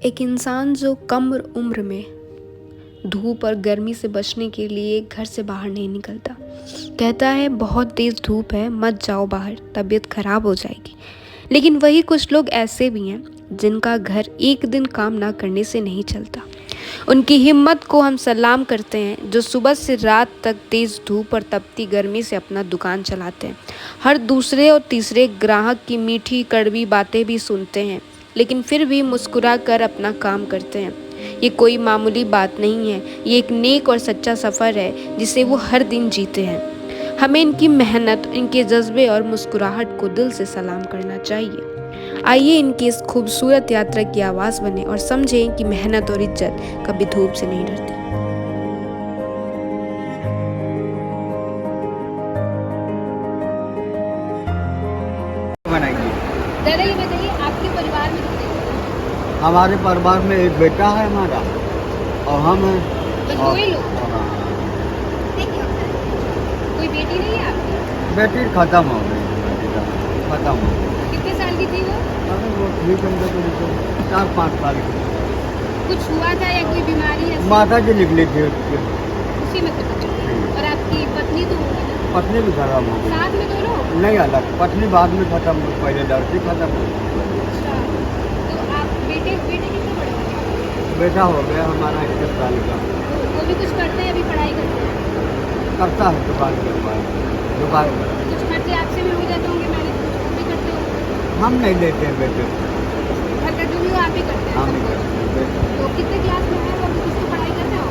एक इंसान जो कम उम्र में धूप और गर्मी से बचने के लिए घर से बाहर नहीं निकलता, कहता है बहुत तेज़ धूप है, मत जाओ बाहर, तबीयत खराब हो जाएगी। लेकिन वही कुछ लोग ऐसे भी हैं जिनका घर एक दिन काम ना करने से नहीं चलता। उनकी हिम्मत को हम सलाम करते हैं, जो सुबह से रात तक तेज़ धूप और तपती गर्मी से अपना दुकान चलाते हैं। हर दूसरे और तीसरे ग्राहक की मीठी कड़वी बातें भी सुनते हैं, लेकिन फिर भी मुस्कुरा कर अपना काम करते हैं। ये कोई मामूली बात नहीं है, ये एक नेक और सच्चा सफ़र है जिसे वो हर दिन जीते हैं। हमें इनकी मेहनत, इनके जज्बे और मुस्कुराहट को दिल से सलाम करना चाहिए। आइए इनकी इस खूबसूरत यात्रा की आवाज़ बने और समझें कि मेहनत और इज्जत कभी धूप से नहीं डरती। बनाएंगे। दादा ये बताइए, आपके परिवार में कितने लोग हैं? हमारे परिवार में एक बेटा है हमारा और हम हैं। बस दो ही लोग? हाँ। कोई बेटी नहीं है आपकी? बेटी खत्म हो गई, खत्म हो गई। कितने साल की थी वो? अरे वो ठीक है, तो 4-5 साल की कुछ हुआ था या कोई बीमारी ऐसी? माता जी निकली थी उसकी। उसी में खत्म हो गई। और आपकी पत्नी तो होगी ना? पत्नी भी खत्म हो गई। साथ में दोनों? नहीं अलग, पत्नी बाद में खत्म हुई, पहले लड़की खत्म हुई। अच्छा, तो आप बेटे कितने बड़े हो गए? बेटा हो गया हमारा 21 साल का। वो भी कुछ करते हैं, अभी पढ़ाई करते हैं? करता है दुकान के पास, दुकान में। कुछ खर्चे आपसे भी हो जाते होंगे, मैनेज कुछ वो भी करते हो? हम नहीं देते हैं बेटे, घर का जो भी हो आप ही करते हैं हम सब नहीं कुछ? करते हैं बेटे। तो कितने क्लास में है वो, अभी कुछ तो पढ़ाई कर रहे हो?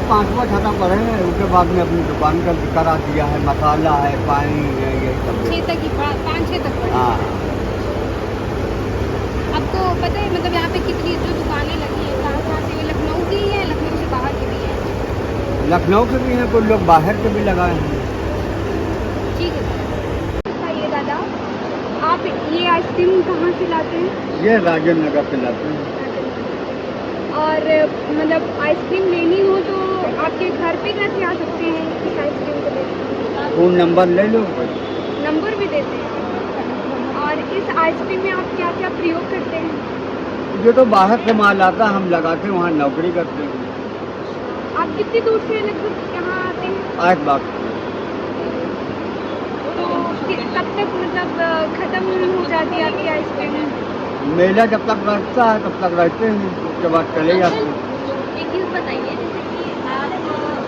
5वां छठा पढ़े हैं, उसके बाद में अपनी दुकान का करा दिया है, मसाला है, पानी है, ये सब। 6 तक ही पढ़ा, 5-6 तक पढ़ा? हाँ। आपको पता है मतलब यहाँ पे कितनी जो दुकानें लगी हैं, कहाँ से? लखनऊ की है, लखनऊ से बाहर की भी है? लखनऊ के भी हैं, कुछ लोग बाहर के भी लगाए हैं। ठीक है। बताइए दादा, आप ये आइसक्रीम कहाँ से लाते हैं? ये राजेंद्र नगर से लाते हैं। और मतलब आइसक्रीम लेनी हो तो आपके घर पे कैसे आ सकते हैं इस आइसक्रीम को लेकर? फ़ोन नंबर ले लो। नंबर भी देते हैं? और इस आइसक्रीम में आप क्या क्या प्रयोग करते हैं? जो तो बाहर से माल आता हम लगाते हैं, वहाँ नौकरी करते हैं। आप कितनी दूर से लगभग यहाँ आते हैं? 8 बार। तो कब तक मतलब खत्म हो जाती है आपकी आइसक्रीम? मेला जब तक रहता है तब तक रहते हैं, उसके बाद चले जाते हैं। एक चीज़ बताइए, जैसे कि आप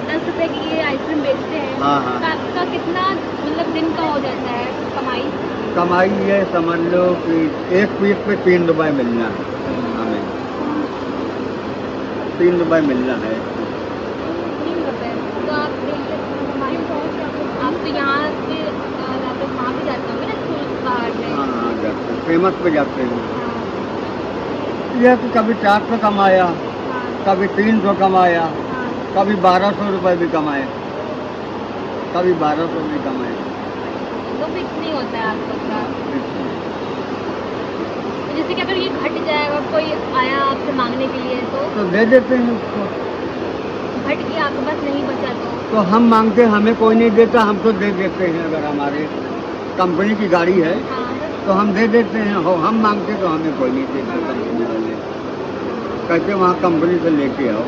10 रुपए की ये आइसक्रीम बेचते हैं, हाँ, हाँ। तो आपका कितना मतलब दिन का हो जाता है कमाई? कमाई ये समझ लो कि एक पीस पे 3 रुपए मिलना है हमें। 3 रुपए मिलना है। 3 रुपए? तो आप कमाई आप तो यहाँ से आप वहाँ भी जाते होंगे ना, स्कूल बाहर में? हाँ हाँ जाते हैं, फेमस पे जाते हैं। हाँ, यह तो कभी 400 कमाया, हाँ, कभी 300 कमाया, हाँ। कभी 1200 रुपये भी कमाए, कभी 1200 भी कमाए। तो फिक्स नहीं होता है आपका? जैसे कि अगर ये घट जाएगा, कोई आया आपसे मांगने के लिए तो दे देते हैं उसको। घट गया, आपके पास नहीं बचा तो हम मांगते, हमें कोई नहीं देता, हम तो दे देते हैं। अगर हमारे कंपनी की गाड़ी है हाँ, तो हम दे देते हैं, हो हम मांगते तो हमें कोई नहीं देता। कंपनी वाले कहते वहाँ कंपनी से लेके आओ।